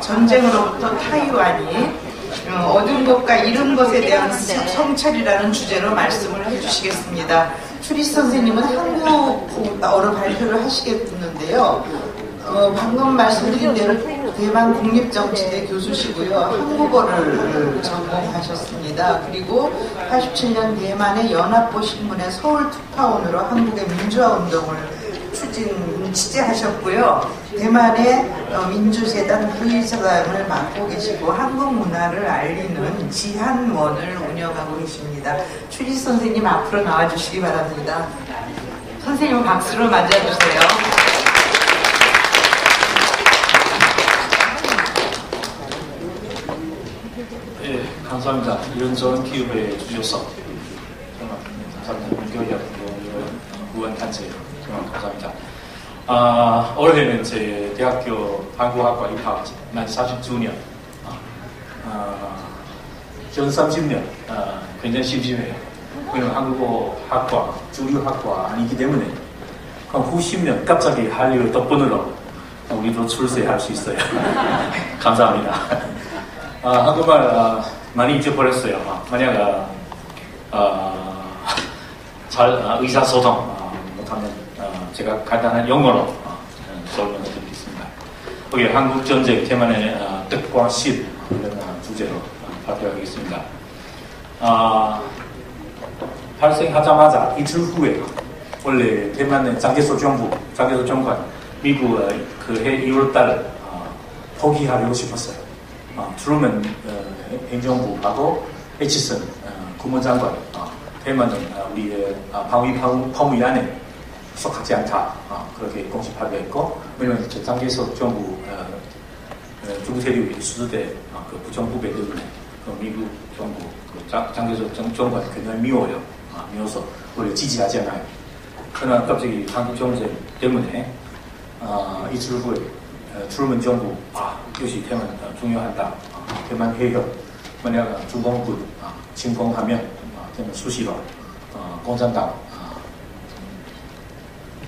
전쟁으로부터 타이완이 얻은 것과 잃은 것에 대한 성찰이라는 주제로 말씀을 해주시겠습니다. 추리스 선생님은 한국어로 발표를 하시겠는데요. 방금 말씀드린 대로 대만 국립정치대 교수시고요. 한국어를 전공하셨습니다. 그리고 87년 대만의 연합보 신문의 서울 특파원으로 한국의 민주화 운동을 취재하셨고요. 대만의 민주재단 부의장을 맡고 계시고 한국 문화를 알리는 지한원을 운영하고 계십니다. 추리스 선생님 앞으로 나와주시기 바랍니다. 선생님 박수로 맞아주세요. 네, 감사합니다. 이런 좋은 기회에 주셔서 정말 감사합니다. 문교협 후원단체 정말 감사합니다. 올해는 제 대학교 한국학과 입학 만 40주년, 전 30년, 굉장히 심심해요. 왜냐면 한국어학과, 주류학과 아니기 때문에 후 10년 갑자기 할 일 덕분으로 우리도 출세할 수 있어요. 감사합니다. 한국말 많이 잊어버렸어요. 만약 잘 의사소통 못하면 제가 간단한 영어로 설명을 드리겠습니다. 여기 한국전쟁 대만의 뜻과 실 이런 주제로 발표하겠습니다. 발생하자마자 이틀 후에 원래 대만의 장개소 정권 미국 그해 2월달 포기하려고 싶었어요. 트루먼 행정부하고 에치슨 국무장관 대만은 우리의 방위 안에 속하지 않다 그렇게 공식하게 했고, 왜냐하면 장개소 정부 중국 세력이 수주대 그 부정부배 때문에 그 미국 정부 장개소 정권 굉장히 미워서 우리를 지지하지 않아요. 그러나 갑자기 한국 정쟁 때문에 이틀 후에 트루먼 정부 이것이 대만 중요하다. 대만 해협 만약 중공군 침공하면 대만 수시로 공산당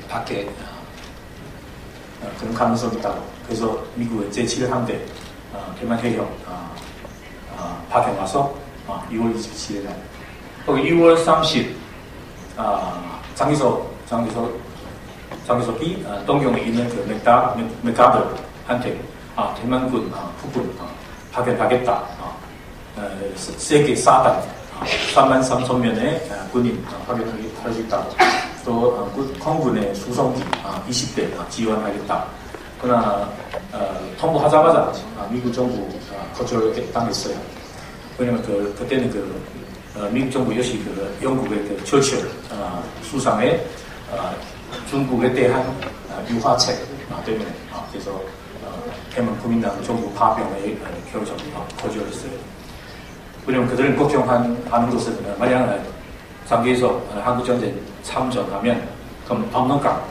밖에 그런 가능성이 있다고. 그래서 미국의 제7함대 대만 해협 파견 와서 2월 27일 날 거기 2월 30 장기석이 동경에 있는 그 맥가더한테 대만군 후군 파견하겠다. 세계 4단 33,000명의 군인 파견할 수 있다. 또空군의 수송기 20대 지원하겠다. 그러나 통보하자마자 미국 정부 거절당했어요. 왜냐면 그때는 미국 정부 역시 영국의 처칠 수상의 중국에 대한 유화책 때문에 그래서 대만 국민당 정부 파병의 결정 거절했어요. 왜냐면 그들은 걱정하는 것은 만약 장기에서 한국전쟁 참전하면 그럼 박농강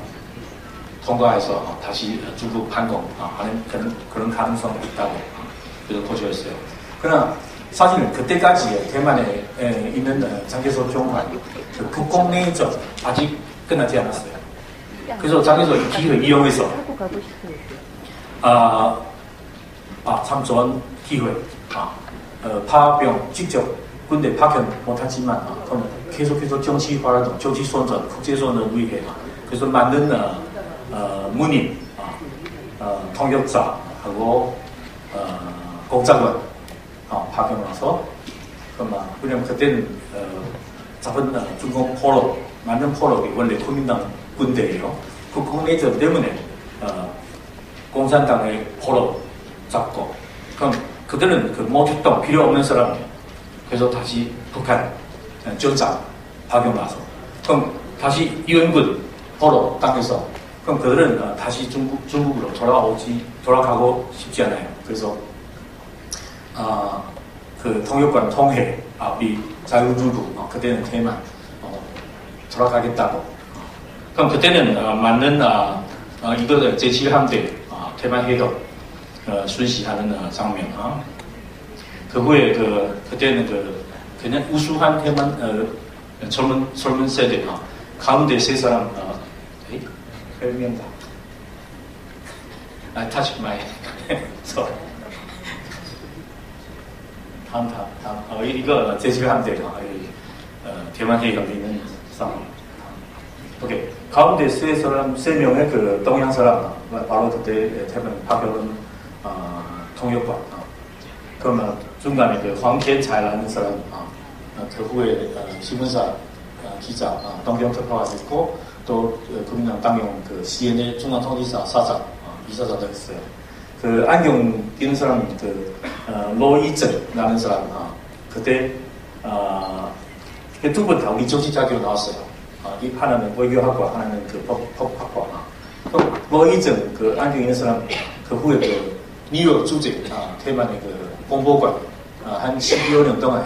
통과해서 다시 중국 반공하는 그런 가능성이 있다고 그래서 거절했어요. 그러나 사실은 그때까지 대만에 있는 장개소 정관 국공내전 아직 끝나지 않았어요. 그래서 장개소 이 기회를 이용해서 참 좋은 기회. 파병 직접 군대 파견 못하지만 그럼 계속해서 정치 활동, 정치 선전, 국제 선전을 위해 그래서 만든 문인, 통역자하고 공작원 파견 와서 왜냐면 그때는 잡은 중공 포로 만든 포로가 원래 국민당 군대예요. 그 국내전 때문에 공산당의 포로 잡고 그럼 그들은 못했던 필요 없는 사람이에요. 그래서 다시 북한 전장 파견 와서 그럼 다시 이원군 포로 땅에서 그럼 그들은 다시 중국으로 돌아가고 싶지 않아요. 그래서 그 통역관 통해 우리 자유중국 그때는 대만 돌아가겠다고. 그럼 그때는 맞는 이거 제7함대 대만 해협 순시하는 장면. 그 후에 그때는 그냥 우수한 대만 젊은 세대 가운데 세 사람 설명다. touch my so 이거 제 집에 하면 돼요. 대만 회의가 있는 상황. 오케이. 가운데 세 명의 그 동양 사람, 바로 그때 태평 파견 통역관. 그러면 중간에 그 황天才라는 사람, 그 후에 신문사 기자, 동경특파가 있고, 또 국민당 당용 그 CNN 중앙통지사 사장, 이사장도 했어요. 그 안경 끼는 사람, 로이정라는 사람, 그때 두 분 다 우리 정치자기로 나왔어요. 하나는 외교학과, 하나는 그 법학과. 로이정 그 안경 있는 사람, 그 후에 그 뉴욕 주재, 대만의 그 공보관, 한 12년 동안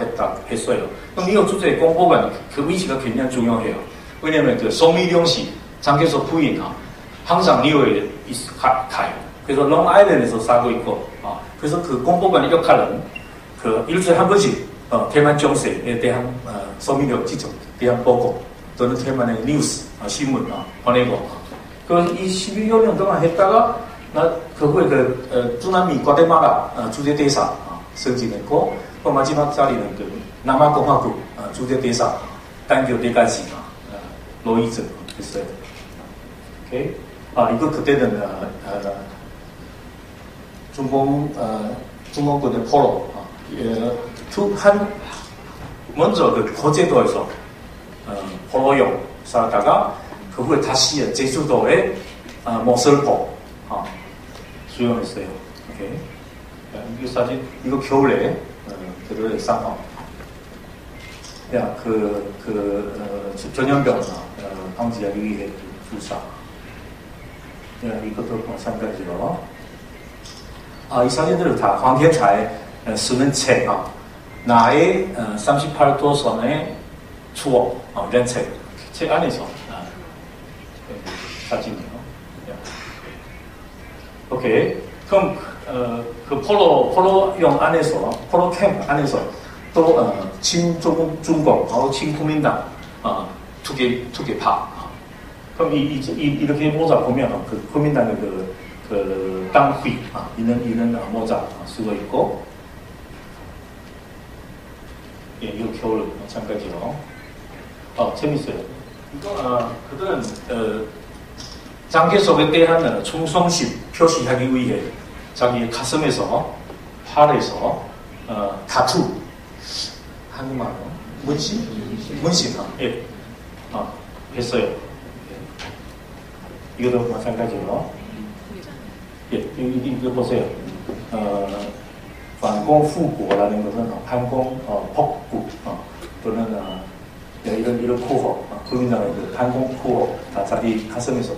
했어요. 그럼 뉴욕 주재 공보관 그 위치가 굉장히 중요해요. 왜냐면 그 송미룡씨 장교석 부인, 항상 뉴욕에 가요. 그래서 롱아일랜드에서 살고 있고, 그래서 그 공보관의 역할은 그 일주일에 한 번씩 대만 정세에 대한 서민력 지적에 대한 보고 또는 대만의 뉴스, 신문 보내고 이 12년 동안 했다가 그 후에 그 중남미 과테말라 주재대사 승진했고 또 마지막 자리는 그 남아공화국 주재대사 단교 때까지 로이즈 했어요. 오케이. 이거 그때는 중공군의 포로 먼저 그 거제도에서 포로용 살다가 그 후에 다시 제주도에 모슬포 수용했어요. 오케이. 이 사진 이거 겨울에 그들의 상황. 전염병 방지하기 위해 주사. 이것도 마찬가지로. 이 사진들은 다 황天才쓰는 책. 나의 38도선의 추억, 이런 책 안에서 사진이요. 오케이. 그럼 그 포로용 안에서 포로 캠 안에서 또 친중공 바로 친국민당 투개파. 그럼 이렇게 모자 보면 그 국민당의 그 당휘 있는 모자 쓰고 있고. 예, 이거 겨울 마찬가지로. 재밌어요. 이거, 그들은, 장개석에 대한 충성심 표시하기 위해 자기 가슴에서, 팔에서, 타투, 한국말로, 문신, 예, 했어요. 이것도 마찬가지로. 예, 이거 보세요. 반공후국이라는 것은 반공 복국 또는 이런 구호 국민당의 반공 구호 다 자기 가슴에서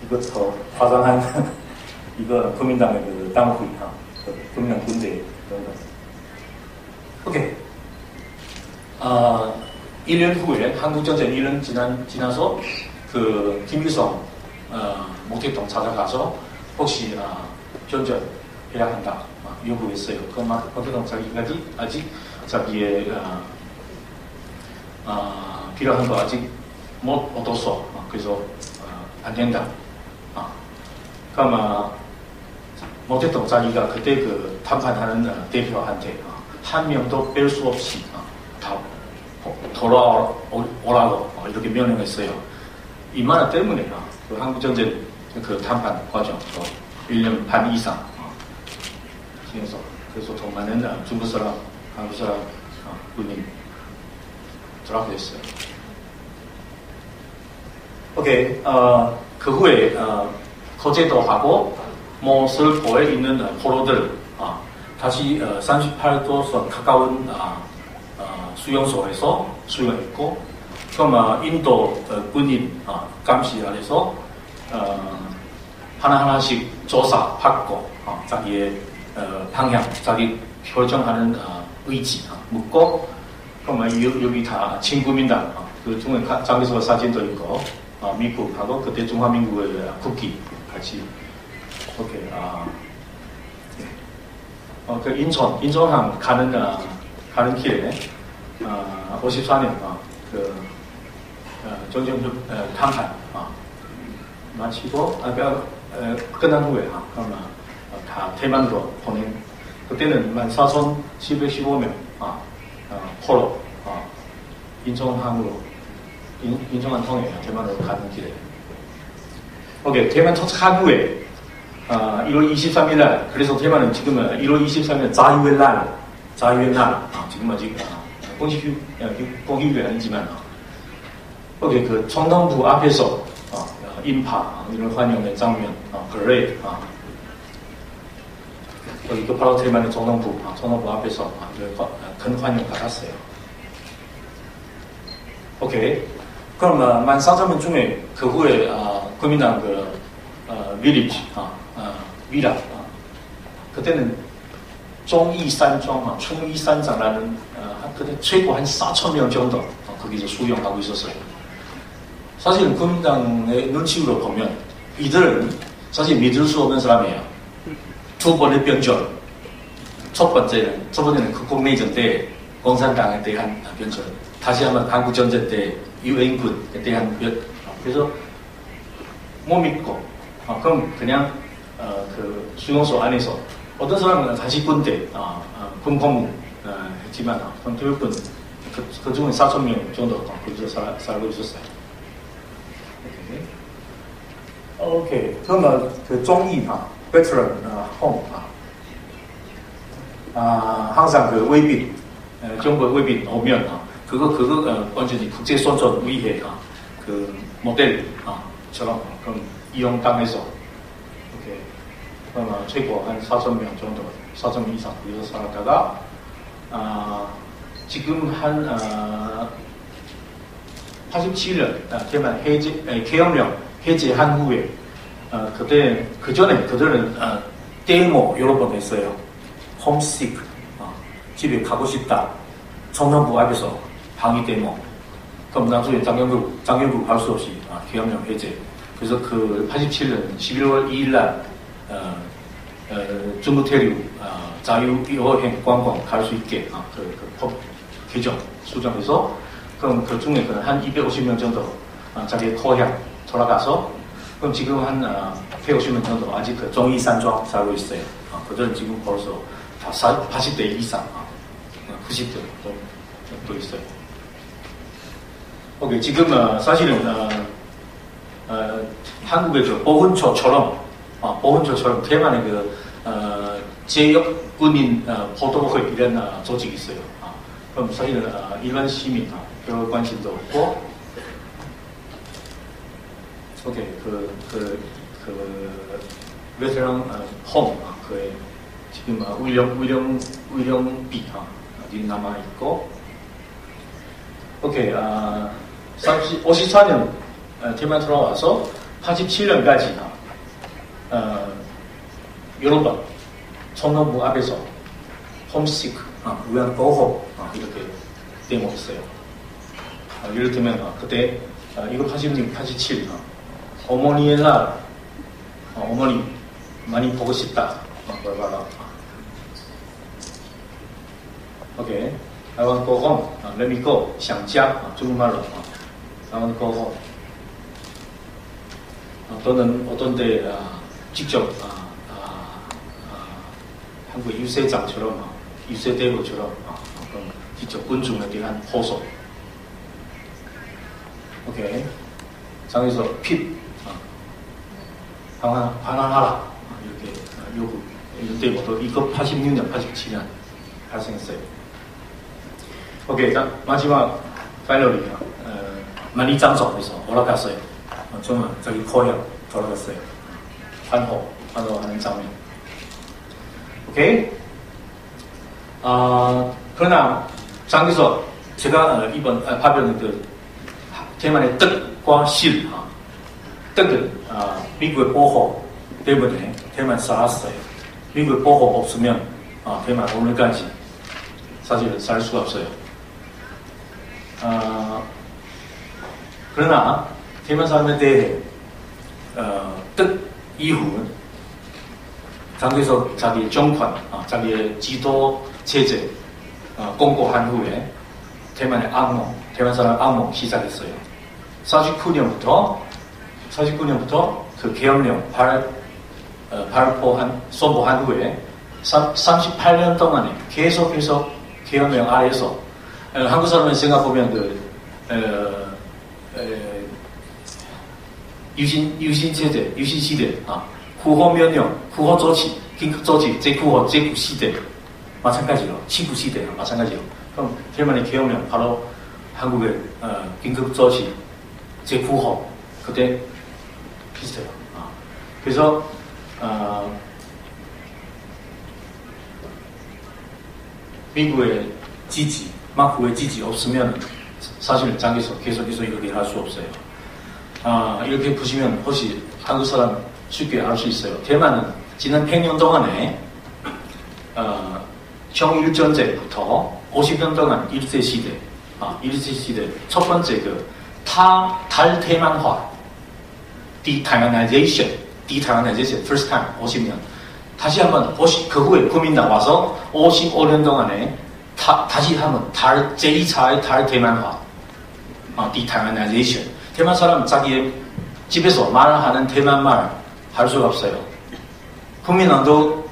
이거 더 화장한 이거 국민당의 그 당후이 국민당 군대 그런 거. 오케이. 1년 후에 한국전쟁 1년 지나서 그 김일성 목택동 찾아가서 혹시 견제해야 한다 요구했어요. 그 목택동 자기까지 아직 자기의 필요한 거 아직 못 얻었어. 그래서 안 된다. 그럼 목택동 자기가 그때 그談判하는 대표한테 한 명도 뺄 수 없이 다 돌아오라고 이렇게 명령했어요. 이 만화 때문에 그 한국전쟁 그談判 과정 1년 반 이상 그래서 더 많은 중국 사람, 한국 사람 군인 드랍됐어요. 오케이. 그 후에 거제도하고 모슬포에 있는 포로들 다시 38도선 가까운 수용소에서 수용했고, 그럼 인도 군인 감시 아래서 하나하나씩 조사받고 자기의 방향, 자기 결정하는 의지 묻고, 그럼 여기 다 친구민당 그 중에 장기서 사진도 있고 미국하고 그때 중화민국의 국기 같이 오케이. 그 인천항 가는 길에 54년 그 정전주談判 마치고 끝난 후에 그러면 다 대만으로 보낸 그때는 14,715명 포로 인천항으로 인천항 통해 대만으로 가는 길에. 오케이, 대만 도착한 후에 1월 23일 날, 그래서 대만은 지금 1월 23일 자유의 날, 지금 아직 공휴일이 아니지만, 오케이, 그 총統부 앞에서 인파 이런 환영의 장면, parade, 여기 그 바로 대만의 총統부 앞에서 큰 환영 받았어요. 오케이. 그럼 14,000명 중에 그 후에 국민당 village, 위라, 그때는 총이산장라는 그때 최고 한 4,000명 정도 거기서 수용하고 있었어요. 사실 국민당의 눈치로 보면 이들은 사실 믿을 수 없는 사람이에요. 두 번의 변절. 첫 번째는 국내전 때 공산당에 대한 변절. 다시 한번 한국전쟁 때 유엔군에 대한 변절. 그래서 못 믿고, 그럼 그냥 그 수용소 안에서 어떤 사람은 다시 군대, 군 복무 했지만, 대부분 그 중에 4,000명 정도 거기서 살고 있었어요. 오케이. 그러면 그 종이, veteran home, 항상 그 외빈, 정부 외빈 오면, 그거 완전히 국제 선전 위해 그 모델처럼 그럼 이용당해서 이렇게 그러면 최고 한 4,000명 정도, 4,000명 이상 거기서 살았다가 지금 한 87년 대만 계엄령 해제한 후에 그 전에 그들은 데모 여러 번 했어요. 홈시크, 집에 가고 싶다. 총統부 앞에서 방위 데모. 그럼 나중에 장영국 갈 수 없이 계엄령 해제. 그래서 그 87년 11월 2일 날 중부태륙 자유여행 관광 갈 수 있게 법 개정 수정해서 그럼 그 중에 한 250명 정도 자기 고향 돌아가서 그럼 지금 한 150명 정도 아직 그 종이산庄 살고 있어요. 그들은 지금 벌써 다 80대 이상, 90대 정도 있어요. 오케이, 지금 사실은 한국의 그 보훈처처럼 대만의 그 제역군인 보도회 이런 조직이 있어요. 그럼 사실은 일반 시민 별 관심도 없고, 오케이, 그 베테랑 홈 그에 지금 의령비 어디 남아 있고, 오케이, 54년 대만 돌아와서 87년까지 여러 번 총統부 앞에서 홈시크, 위안보호 이렇게 데모했어요. 예를 들면 그때 이거 86, 87 어머니의 날, 어머니 많이 보고 싶다. 오케이, I want to go home. Let me go. 想家. 중국말로 I want to go home. 또는 어떤 때 직접 한국 유세장처럼 유세대로처럼 직접 군중에 대한 호소. 오케이, 장에서 핍 반환하라 이렇게 요구. 이때부터 이거 86년, 87년 발생했어요. 오케이, 마지막 파이널이 만리장성에서 올라갔어요. 저는 저기 고향 돌아갔어요. 환호하는 장면. 오케이. 그러나 장에서 제가 이번 발표는 그 대만의 뜻과 실, 뜻은 미국의 보호 때문에 대만 살았어요. 미국의 보호 없으면 대만 오늘까지 사실 살 수가 없어요. 그러나 대만 사람에 대해 뜻 이후는 장에서 자기 정권, 자기의 지도 체제 공고한 후에 대만의 악몽, 대만 사람 악몽 시작했어요. 49년부터 그 계엄령 선포한 후에 38년 동안에 계속해서 계엄령 아래에서 한국 사람을 생각해보면 유신 시대, 구호 명령, 구호 조치, 긴급 조치, 제구호, 제구 시대 마찬가지로, 치구 시대 마찬가지로. 그럼 대만의 계엄령 바로 한국의 긴급 조치, 제구호 그때 비슷해요. 그래서 미국의 지지, 마크의 지지 없으면 사실 계속해서 이렇게 할 수 없어요. 이렇게 보시면 혹시 한국 사람 쉽게 알 수 있어요. 대만은 지난 100년 동안에 청일전쟁부터 50년 동안 1세 시대 첫 번째 달 대만화 detaiwanization first time 50년 다시 한번 그 후에 국민당 와서 55년 동안에 다시 한번 제2차의 달 대만화 detaiwanization 대만 사람 자기 집에서 말하는 대만말 할 수가 없어요. 국민당도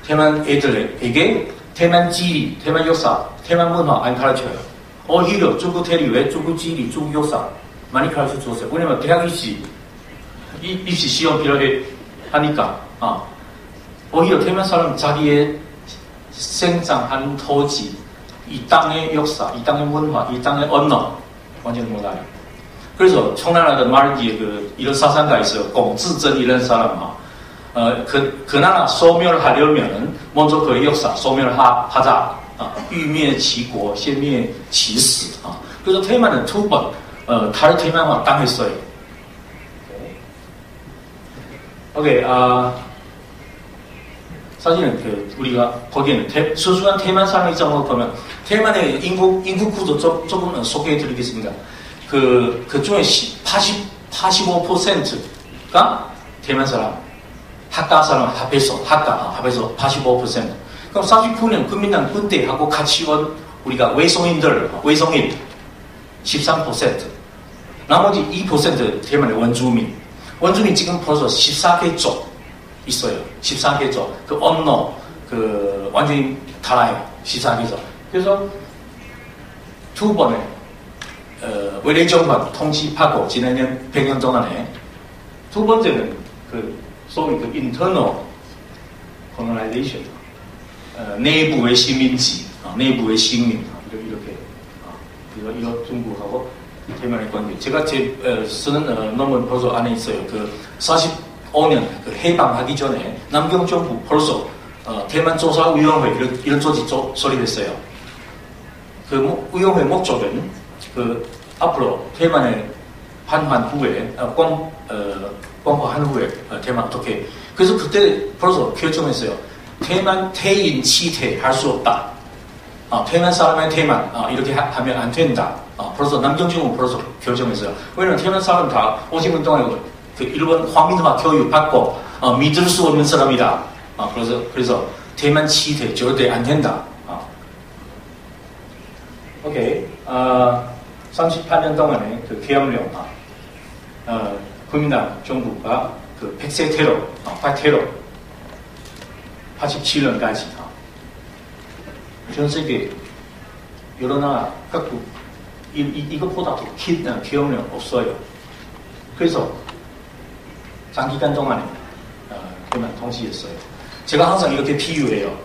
대만 애들에게 대만 지리, 대만 역사, 대만 문화 안 가르쳐요. 오히려 중국 대리 왜 중국 지리, 중국 역사 많이 가르쳐 줬어요. 왜냐면 대학 입시 시험 필요해 하니까 오히려 대만 사람 자기의 생장한 토지, 이 땅의 역사, 이 땅의 문화, 이 땅의 언어 완전 몰라요. 그래서 청나라 말기에 이런 사상가 있어요. 공지전 이런 사람 그 나라 소멸하려면 먼저 그 역사 소멸하자. 유灭齐国, 先灭其史. 그래서 대만은 2번 달 대만화 당했어요. 오케이, 사실은 우리가 거기에는 소중한 대만 사람 입장으로 보면 대만의 인구 구도 조금 소개해드리겠습니다. 그 중에 85%가 대만 사람, 학가 사람 합해서 85%. 그럼 49년 국민당 군대하고 같이 온 우리가 외성인 13%. 나머지 2% 대만의 원주민 지금 벌써 14개조 있어요. 14개조. 그 언어, 완전히 달라요. 14개조. 그래서 2번에 외래정권 통치하고 지난 100년 동안에 두 번째는 소위 internal colonization, 내부의 시민지, 내부의 시민 이렇게 이거 중국하고 대만의 관계. 제가 쓰는 논문 벌써 안에 있어요. 45년 해방하기 전에 남경 정부 벌써 대만 조사위원회 이런 조직 설립했어요. 그 위원회 목적은 앞으로 대만의 반환 후에 공화한 후에 대만 어떻게 그래서 그때 벌써 결정했어요. 대만 태인 치태 할 수 없다. 대만 사람의 대만 이렇게 하면 안 된다. 벌써 남경정부 벌써 결정했어요. 왜냐면 대만 사람 다 50년 동안 일본 황민화 교육 받고 믿을 수 없는 사람이다. 그래서 대만 치태 절대 안 된다. 오케이. 38년 동안에 계엄령, 국민당 정부가 백세 테러, 화테러, 87년까지 전 세계 여러 나라 각국 이것보다 더 긴 계엄령 없어요. 그래서 장기간 동안에 대만 통치했어요. 제가 항상 이렇게 비유해요.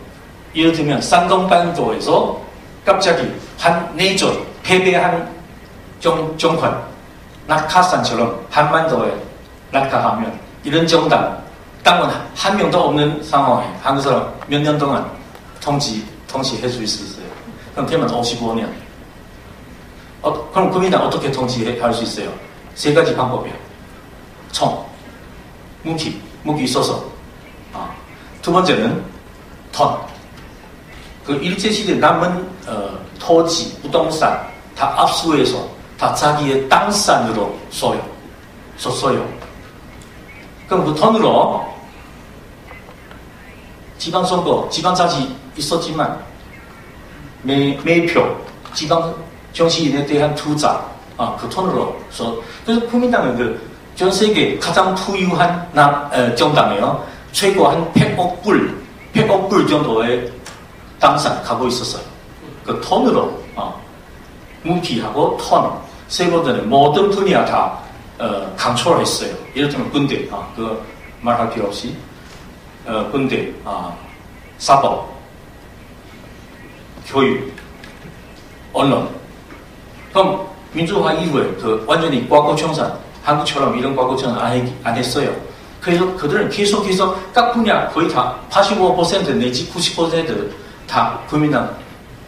예를 들면 산동반도에서 갑자기 내전 패배한 정권 낙하산처럼 한반도에 낙하하면 이런 정당 땅은 한 명도 없는 상황에 한국 사람 몇 년 동안 통치할 수 있어요. 그럼 대만 55년. 그럼 국민당 어떻게 통치할 수 있어요? 세 가지 방법이에요. 무기 있어서. 두 번째는 돈. 일제시대 남은 토지, 부동산 다 압수해서 다 자기의 땅산으로 썼어요. 그럼 그 돈으로 지방선거, 지방자치 있었지만 매표, 지방 정치인에 대한 투자, 그 돈으로 그래서 국민당은 전 세계 가장 부유한 정당이에요. 최고 한 100억 불 100억 불 정도의 땅산 가고 있었어요. 그 톤으로 문피하고 톤 세 번째는 모든 분야 다 강초했어요. 예를 들면 군대, 그 말할 필요 없이 군대, 사법, 교육, 언론. 그럼 민주화 이후에 그 완전히 과거청산, 한국처럼 이런 과거청산 안 했어요. 그래서 그들은 계속해서 각 분야 거의 다 85% 내지 90% 다 국민당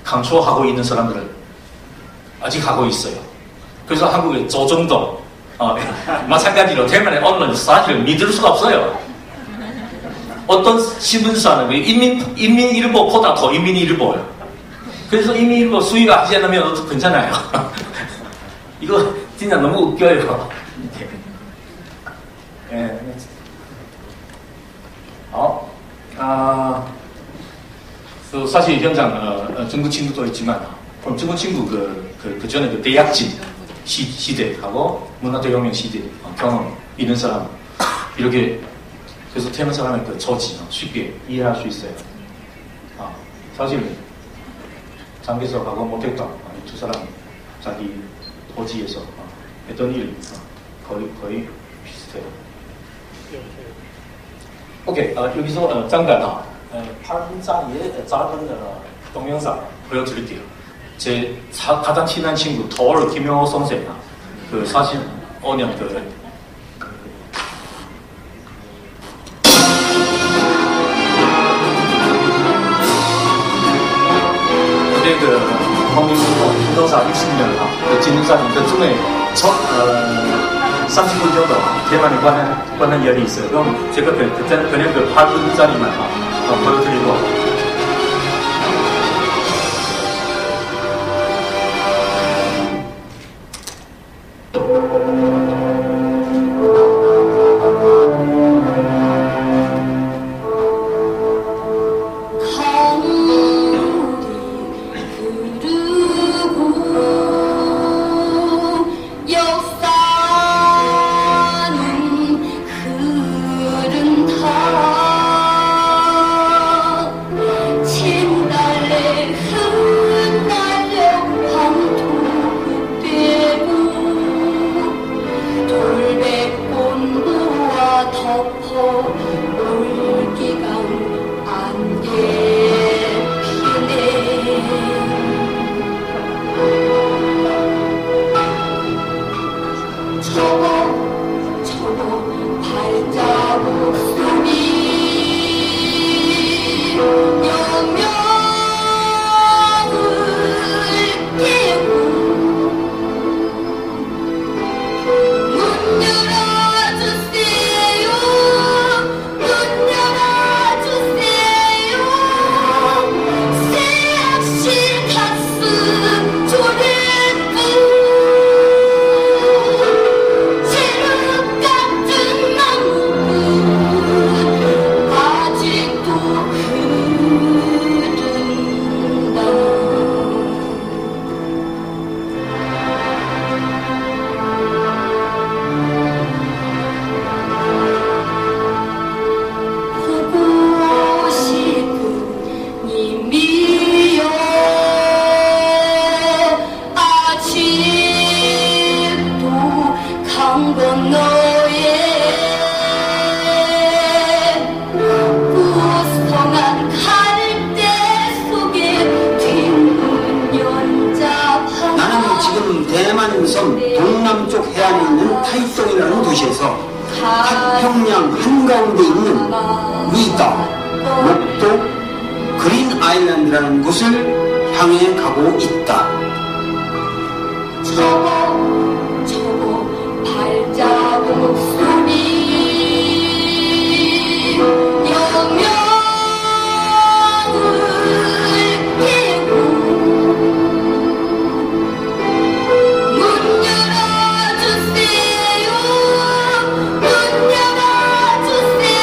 강조하고 있는 사람들을 아직 하고 있어요. 그래서 한국의 조정동 마찬가지로 대만의 언론 사실 믿을 수가 없어요. 어떤 신문사는 인민일보보다 더 인민일보예요. 그래서 인민일보 수위가 하지 않으면 괜찮아요. 이거 진짜 너무 웃겨요. 예. 사실 현장 중국 친구도 있지만 그럼 중국 친구 그 전에 그 대약진 시대하고 문화대혁명 시대 경험 있는 사람 이렇게 그래서 태어난 사람의 그 처지 쉽게 이해할 수 있어요. 사실 장기석하고 못했던 이 두 사람 자기 토지에서 했던 일 거의 비슷해요. 오케이, 여기서 잠깐 8분짜리의 짧은 동영상 보여드릴게요. 제 가장 친한 친구 더울 김영호 선생, 그 45년 그때 황민부동사 60년 진흥사님 그중에 30분 정도 대만에 관한 이야기 있어요. 그럼 제가 그때는 그냥 8분짜리만 보여드리고. 태평양 한가운데 있는 위다, 목도, 그린 아일랜드라는 곳을 향해 가고 있다. 저거 발자국 소리 영영을 깨고 문 열어주세요. 문 열어주세요.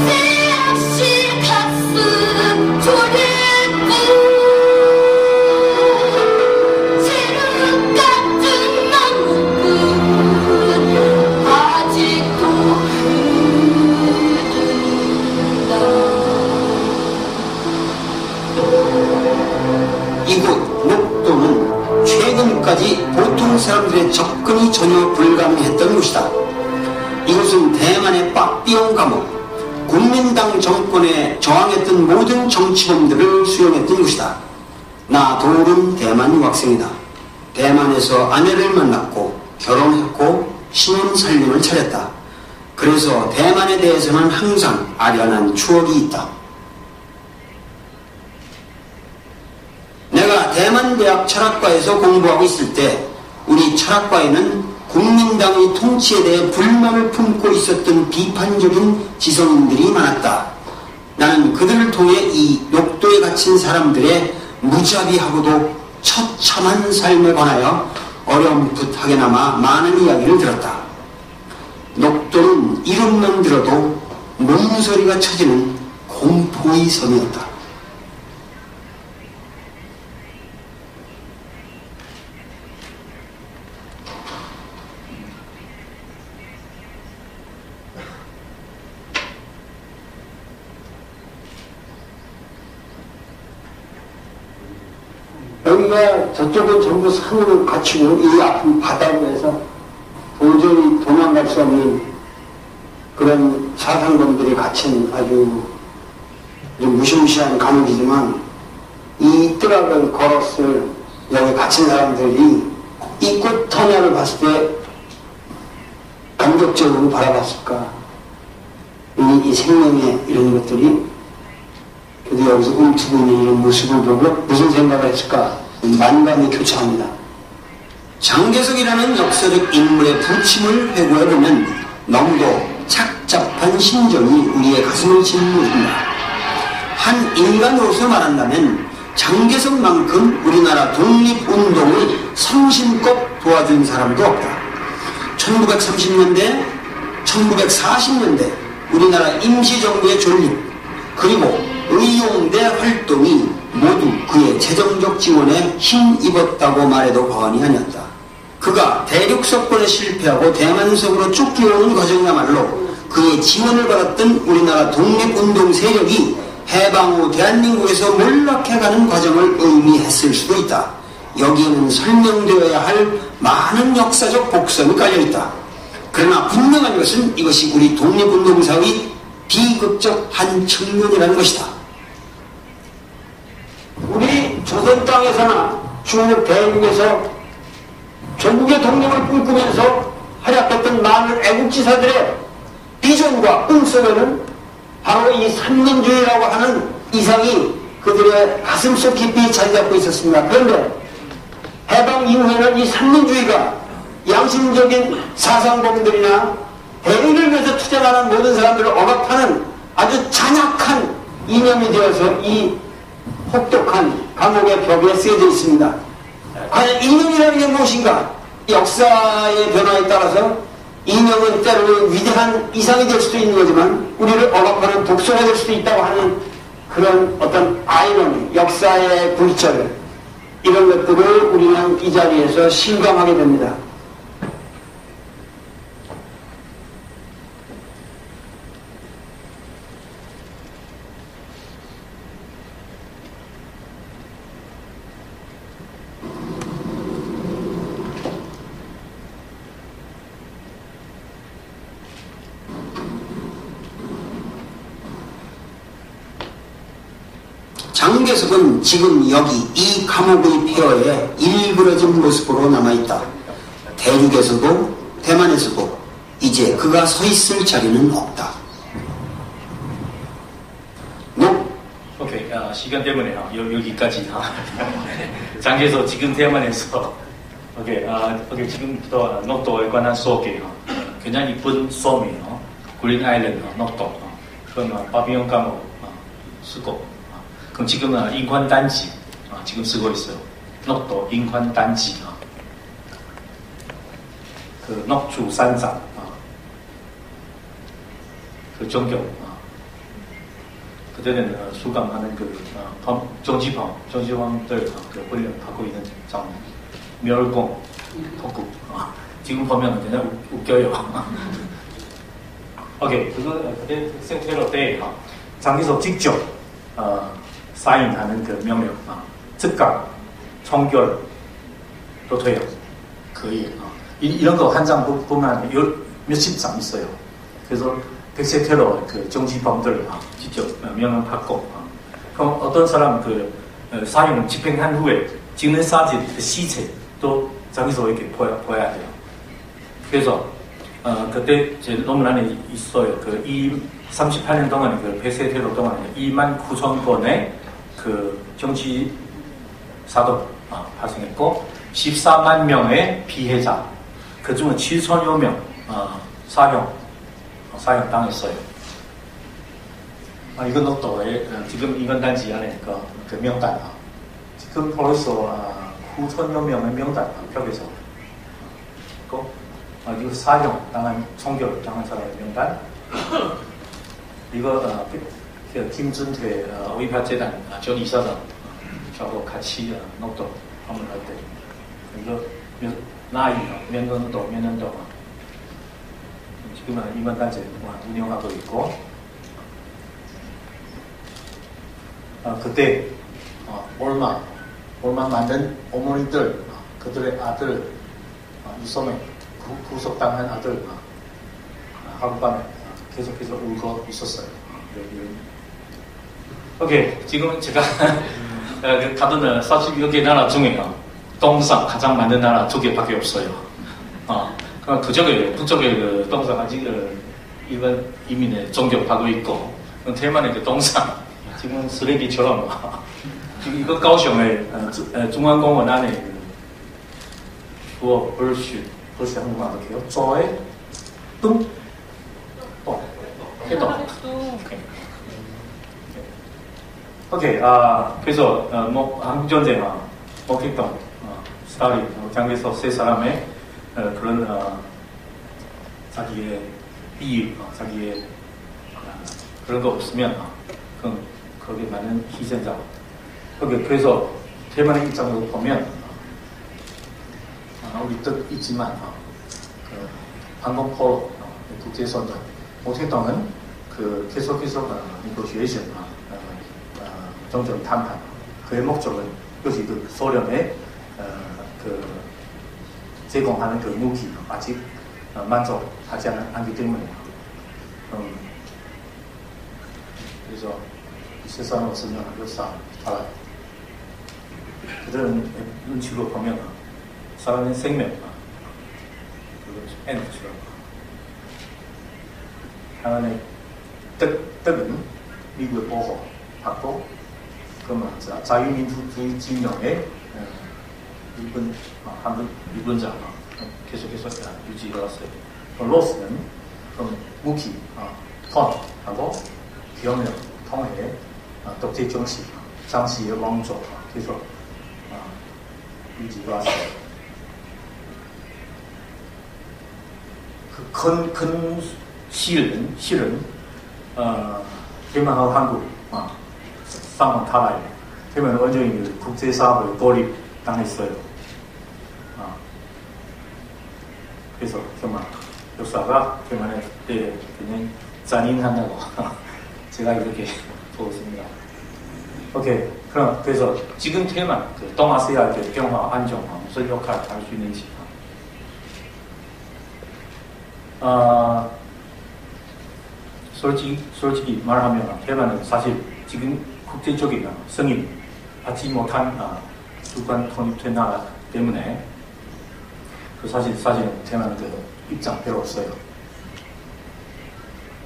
새없이 가슴 졸일 듯 새로 사람들의 접근이 전혀 불가능했던 곳이다. 이곳은 대만의 빡비용 감옥, 국민당 정권에 저항했던 모든 정치범들을 수용했던 곳이다. 나 도울은 대만 유학생이다. 대만에서 아내를 만났고 결혼했고 신혼살림을 차렸다. 그래서 대만에 대해서는 항상 아련한 추억이 있다. 내가 대만대학 철학과에서 공부하고 있을 때 우리 철학과에는 국민당의 통치에 대해 불만을 품고 있었던 비판적인 지성인들이 많았다. 나는 그들을 통해 이 녹도에 갇힌 사람들의 무자비하고도 처참한 삶에 관하여 어렴풋하게나마 많은 이야기를 들었다. 녹도는 이름만 들어도 몸소리가 쳐지는 공포의 섬이었다. 여기가 저쪽은 전부 산으로 갇히고 이 앞은 바다로 해서 도저히 도망갈 수 없는 그런 사상범들이 갇힌 아주 무시무시한 감옥이지만 이 뜰락을 걸었을 여기 갇힌 사람들이 이 꽃 하나를 봤을 때 감격적으로 바라봤을까. 이 생명의 이런 것들이 그래도 여기서 움트고 있는 이런 모습을 보고 무슨 생각을 했을까? 만감이 교차합니다. 장개석이라는 역사적 인물의 부침을 회고해보면 너무도 착잡한 심정이 우리의 가슴을 짓누른다. 한 인간으로서 말한다면 장개석만큼 우리나라 독립운동을 성심껏 도와준 사람도 없다. 1930년대, 1940년대 우리나라 임시정부의 존립 그리고 의용대 활동이 모두 그의 재정적 지원에 힘입었다고 말해도 과언이 아니었다. 그가 대륙석권에 실패하고 대만석으로 쫓겨오는 과정이야말로 그의 지원을 받았던 우리나라 독립운동 세력이 해방 후 대한민국에서 몰락해가는 과정을 의미했을 수도 있다. 여기에는 설명되어야 할 많은 역사적 복선이 깔려있다. 그러나 분명한 것은 이것이 우리 독립운동사의 비극적 한 측면이라는 것이다. 우리 조선 땅에서나 중국 대륙에서 전국의 독립을 꿈꾸면서 활약했던 많은 애국지사들의 비전과 꿈속에는 바로 이 삼민주의라고 하는 이상이 그들의 가슴속 깊이 자리잡고 있었습니다. 그런데 해방 이후에는 이 삼민주의가 양심적인 사상범들이나 대의를 위해서 투쟁하는 모든 사람들을 억압하는 아주 잔약한 이념이 되어서 이 혹독한 감옥의 벽에 쓰여져 있습니다. 과연 이념이라는 게 무엇인가? 역사의 변화에 따라서 이념은 때로는 위대한 이상이 될 수도 있는 거지만 우리를 억압하는 독소가 될 수도 있다고 하는 그런 어떤 아이러니, 역사의 굴절 이런 것들을 우리는 이 자리에서 실감하게 됩니다. 장개석은 지금 여기 이 감옥의 폐허에 일그러진 모습으로 남아있다. 대륙에서도 대만에서도 이제 그가 서 있을 자리는 없다. 오케이, 시간 때문에 여기까지. 장개석 지금 대만에서 오케이 지금부터 녹도에 관한 수업이에요. 굉장히 이쁜 수업이에요. 그린 아일랜드 녹도. 그건 바비용 감옥 쓰고. 그럼 지금은 인권단지 지금 쓰고 있어요. 녹도 인권단지. 그 녹주산장 그 종교 그때는 수감하는 그 정지범들 그 훈련 받고 있는 장면 멸공 독국 지금 보면 그냥 웃겨요. 오케이 그거 그때 생태로 때 장개석 직접 사인하는 그 명령 즉각 총결 또 돼요. 거의 이런 거 한 장 보면 몇십 장 있어요. 그래서 백세 테러 그 정치범들 직접 명을 받고 그럼 어떤 사람 그 사형 집행한 후에 찍는 사진 그 시체도 저기서 이렇게 보여야 돼요. 그래서 그때 제 논문 안에 있어요. 그 38년 동안 그 백세 테러 동안 29,000건의 그 정치 사건 발생했고 14만 명의 피해자 그 중에 7,000여 명 사형 당했어요. 이건 또 지금 인권단지 안에 그 명단 지금 벌써 9,000여 명의 명단 벽에서 있고 이거 사형 당한 총결 당한 사람의 명단 이거 김준태 의파재단 전 이사장 저하고 같이 녹도 방문할 때 이거 몇 년도 지금은 인권단체 운영하고 있고 그때 얼마 만든 어머니들 그들의 아들 유섬에 구속당한 아들 하룻밤에 계속해서 울고 있었어요. 오케이 지금 제가 가던 42개 나라 중에 동상 가장 많은 나라 2개밖에 없어요. 그쪽에 북쪽에 그 동상 아직 일반 이민에 종교하고 있고 대만의 그 동상 지금 쓰레기처럼 이거 가오슝의 중앙공원 안에 주어 벌시 한국말 어떻게요? 저의 해동. 오케이. 그래서 한국전쟁 목격동 스타리 장에서 세 사람의 그런 자기의 이익, 자기의 그런 거 없으면 그럼 거기에 많은 희생자. 그래서 대만의 입장으로 보면 우리 뜻 있지만 그 항공포 국제선전 목격동은 그 계속해서 negotiation 정전談判그의 목적은 이것이 그 소련의 그 제공하는 그 무기 아직 만족하지 않기 때문에 그래서 세상을 없으면 역사 알아요. 그들은 눈치로 보면 사람의 생명 엔드처럼 하나의 뜻은 미국의 보호 받고 그러면 자유민주주의 진영의 일본자 계속해서 유지해 왔어요. 로스는 그럼 무기, 톤하고 경력, 통해, 독재 정치, 장시의 왕조 계속 유지해 왔어요. 그 큰 실은 대만하고 한국 상황 달라요. 대만은 완전히 국제사업을 고립당했어요. 그래서 정말 역사가 대만의 그때 그냥 잔인하다고 제가 이렇게 보고 있습니다. 오케이. 그래서 지금 대만 그 동아시아 평화 안정 무슨 역할을 할 수 있는지 솔직히 말하면 대만은 사실 지금 국제적인 승인 받지 못한 주권 독립된 나라 때문에 사실은 대만은 그 입장 별로 없어요.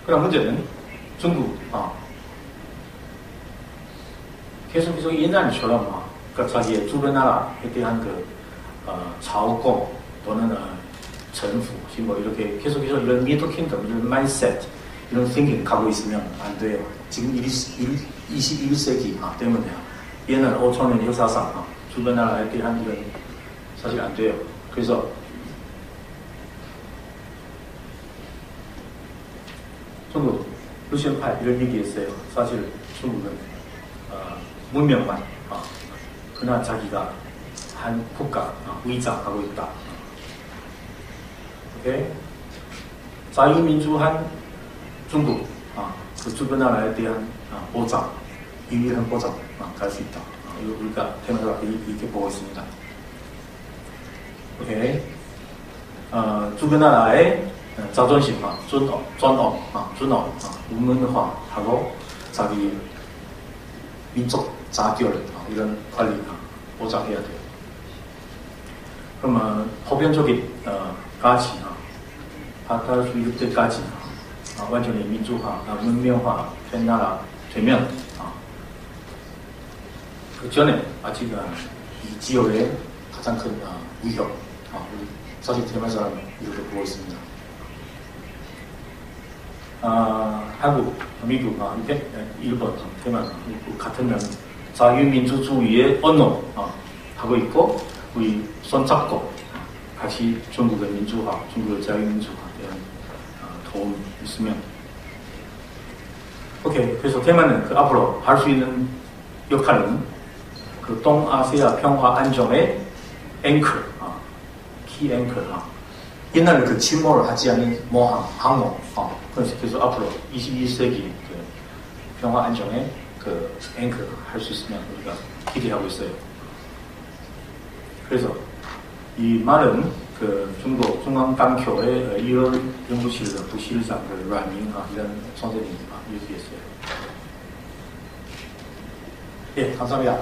그럼 문제는 중국 계속 옛날처럼 그 자기의 주변 나라에 대한 그 좌우공 또는 전후 뭐 이렇게 계속해서 이런 미드 킹덤 이런 마인셋 이런 thinking 가고 있으면 안 돼요. 지금 21세기 때문에 옛날 5,000년 역사상 주변 나라에 대한 이런 사실 안 돼요. 그래서 중국 루시언파이 이런 얘기했어요. 사실 중국은 문명만 그나 자기가 한 국가 위장하고 있다. 오케이? 자유민주한 중국 그 주변 나라에 대한 보장, 유일한 보장 갈 수 있다. 이거 우리가 대만으로 이렇게 보고 있습니다. 오케이. 두 나라의 자존심, 존엄, 문화하고 자기 민족 자결 이런 관리 보장해야 돼요. 그러면 보편적인 가치, 바탈 수 있을 때까지 완전히 민주화, 문명화 된 나라 되면 그 전에 아직은 이 지역의 가장 큰 위협, 우리 사실 대만 사람 이렇게 보고 있습니다. 한국, 미국, 일본, 대만 같은 면 자유민주주의의 언어 하고 있고 우리 손잡고 같이 중국의 민주화, 중국의 자유민주화 이런 도움 있으면 오케이. 그래서 대만은 그 앞으로 할 수 있는 역할은 그 동아시아 평화 안정의 앵커, 키 앵커. 옛날에 그 침몰을 하지 않는 모항, 항모. 그래서 앞으로 21세기 그 평화 안정의 그 앵커 할 수 있으면 우리가 기대하고 있어요. 그래서 이 말은 그 중국 중앙당교의 1월 연구실 부실장 그 란밍 이런 선생님이 얘기했어요. 예, 감사합니다.